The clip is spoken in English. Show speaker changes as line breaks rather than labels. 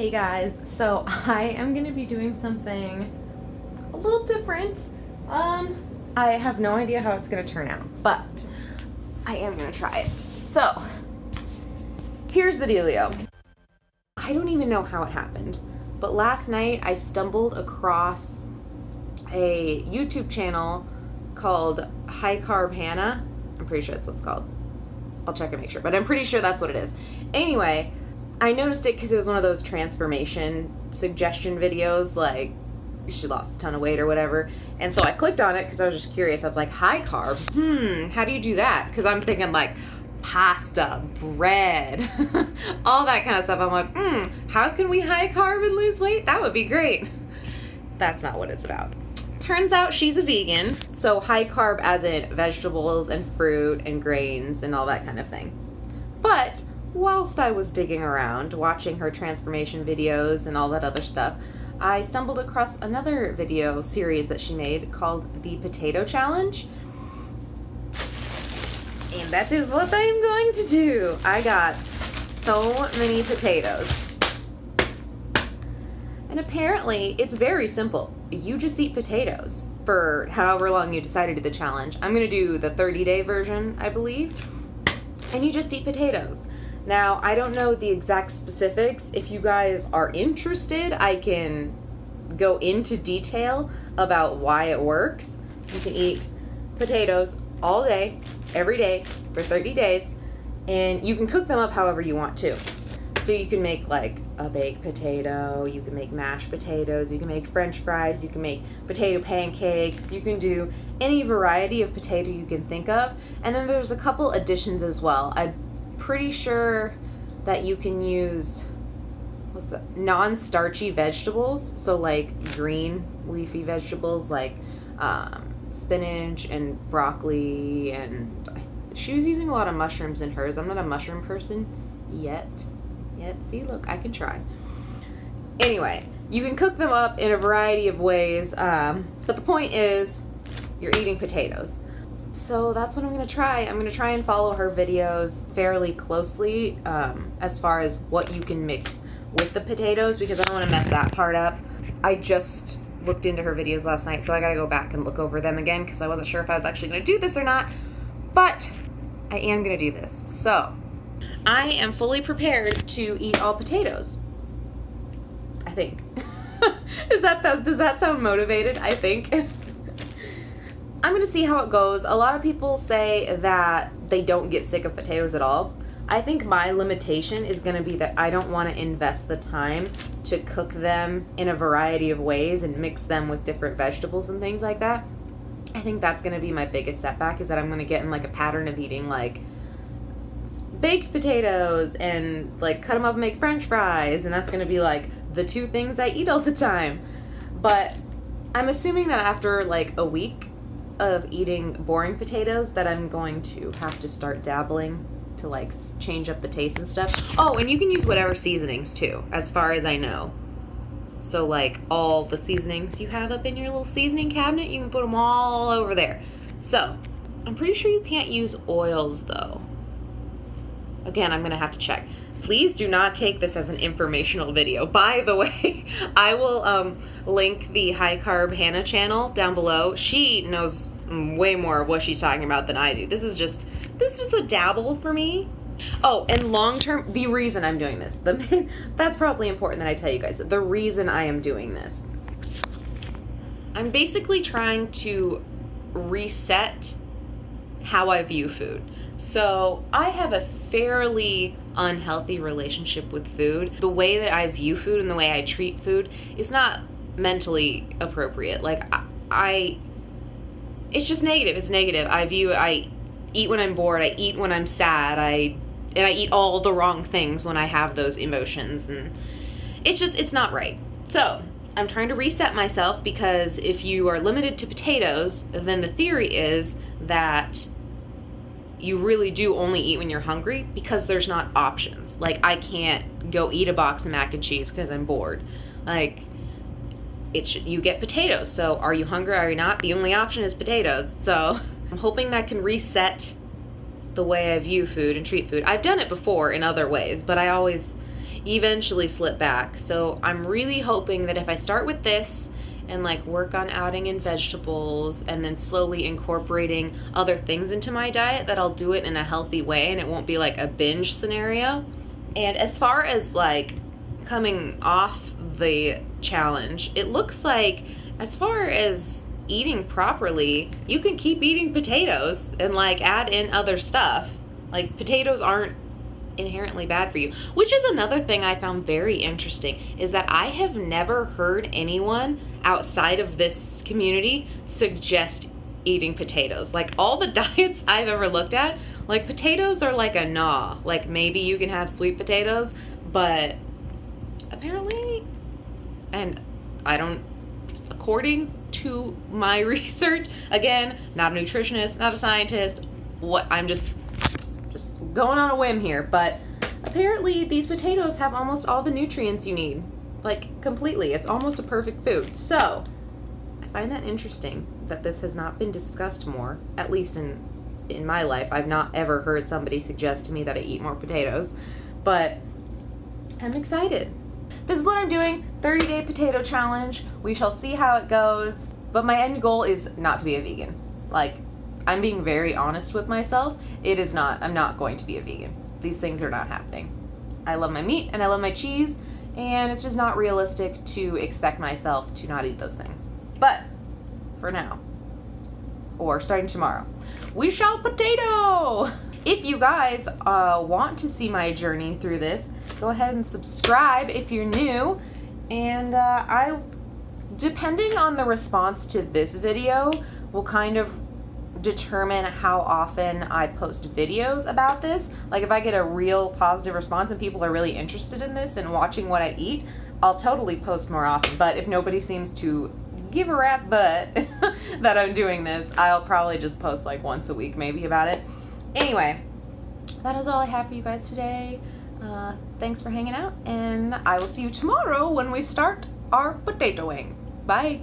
Hey guys, so I am going to be doing something a little different. I have no idea how it's going to turn out, but I am going to try it. So, here's the dealio. I don't even know how it happened, but last night I stumbled across a YouTube channel called High Carb Hannah. I'm pretty sure that's what it's called. I'll check and make sure, but I'm pretty sure that's what it is. Anyway, I noticed it because it was one of those transformation suggestion videos, like she lost a ton of weight or whatever. And so I clicked on it because I was just curious. I was like, high carb? How do you do that? Because I'm thinking like pasta, bread, all that kind of stuff. I'm like, how can we high carb and lose weight? That would be great. That's not what it's about. Turns out she's a vegan, so high carb as in vegetables and fruit and grains and all that kind of thing. But whilst I was digging around, watching her transformation videos and all that other stuff, I stumbled across another video series that she made called the Potato Challenge. And that is what I'm going to do. I got so many potatoes. And apparently, it's very simple. You just eat potatoes for however long you decide to do the challenge. I'm going to do the 30-day version, I believe. And you just eat potatoes. Now, I don't know the exact specifics. If you guys are interested, I can go into detail about why it works. You can eat potatoes all day, every day, for 30 days, and you can cook them up however you want to. So you can make like a baked potato, you can make mashed potatoes, you can make french fries, you can make potato pancakes, you can do any variety of potato you can think of. And then there's a couple additions as well. I'm pretty sure that you can use non-starchy vegetables, so like green leafy vegetables like spinach and broccoli, and she was using a lot of mushrooms in hers. I'm not a mushroom person yet. See, look, I can try. Anyway, you can cook them up in a variety of ways, but the point is you're eating potatoes. So that's what I'm going to try. I'm going to try and follow her videos fairly closely as far as what you can mix with the potatoes, because I don't want to mess that part up. I just looked into her videos last night, so I got to go back and look over them again because I wasn't sure if I was actually going to do this or not, but I am going to do this. So I am fully prepared to eat all potatoes, I think. Does that sound motivated? I think. I'm going to see how it goes. A lot of people say that they don't get sick of potatoes at all. I think my limitation is going to be that I don't want to invest the time to cook them in a variety of ways and mix them with different vegetables and things like that. I think that's going to be my biggest setback, is that I'm going to get in like a pattern of eating like baked potatoes and like cut them up and make french fries, and that's going to be like the two things I eat all the time. But I'm assuming that after like a week of eating boring potatoes that I'm going to have to start dabbling to like change up the taste and stuff. Oh, and you can use whatever seasonings too, as far as I know. So like all the seasonings you have up in your little seasoning cabinet, you can put them all over there. So I'm pretty sure you can't use oils though. Again, I'm gonna have to check. Please do not take this as an informational video. By the way, I will link the High Carb Hannah channel down below. She knows way more of what she's talking about than I do. This is just a dabble for me. Oh, and long term, the reason I'm doing this, that's probably important that I tell you guys. The reason I am doing this, I'm basically trying to reset how I view food. So I have a fairly unhealthy relationship with food. The way that I view food and the way I treat food is not mentally appropriate. Like it's just negative. It's negative. I eat when I'm bored. I eat when I'm sad. I eat all the wrong things when I have those emotions, and it's not right. So I'm trying to reset myself, because if you are limited to potatoes, then the theory is that you really do only eat when you're hungry, because there's not options. Like, I can't go eat a box of mac and cheese because I'm bored. Like, you get potatoes. So are you hungry? Are you not? The only option is potatoes. So I'm hoping that can reset the way I view food and treat food. I've done it before in other ways, but I always, eventually slip back. So I'm really hoping that if I start with this and like work on adding in vegetables and then slowly incorporating other things into my diet, that I'll do it in a healthy way and it won't be like a binge scenario. And as far as like coming off the challenge, it looks like as far as eating properly, you can keep eating potatoes and like add in other stuff. Like potatoes aren't inherently bad for you, which is another thing I found very interesting, is that I have never heard anyone outside of this community suggest eating potatoes. Like all the diets I've ever looked at, like potatoes are like a nah. Like maybe you can have sweet potatoes, but apparently, and I don't, according to my research, again, not a nutritionist, not a scientist, I'm just going on a whim here, but apparently these potatoes have almost all the nutrients you need, like completely. It's almost a perfect food. So I find that interesting that this has not been discussed more, at least in my life. I've not ever heard somebody suggest to me that I eat more potatoes, but I'm excited. This is what I'm doing, 30-day potato challenge. We shall see how it goes, but my end goal is not to be a vegan. Like, I'm being very honest with myself. I'm not going to be a vegan. These things are not happening. I love my meat and I love my cheese, and it's just not realistic to expect myself to not eat those things. But for now, or starting tomorrow, we shall potato! If you guys want to see my journey through this, go ahead and subscribe if you're new. And depending on the response to this video, will kind of determine how often I post videos about this. Like if I get a real positive response and people are really interested in this and watching what I eat, I'll totally post more often. But if nobody seems to give a rat's butt that I'm doing this, I'll probably just post like once a week maybe about it. Anyway, that is all I have for you guys today. Thanks for hanging out, and I will see you tomorrow when we start our potatoing. Bye.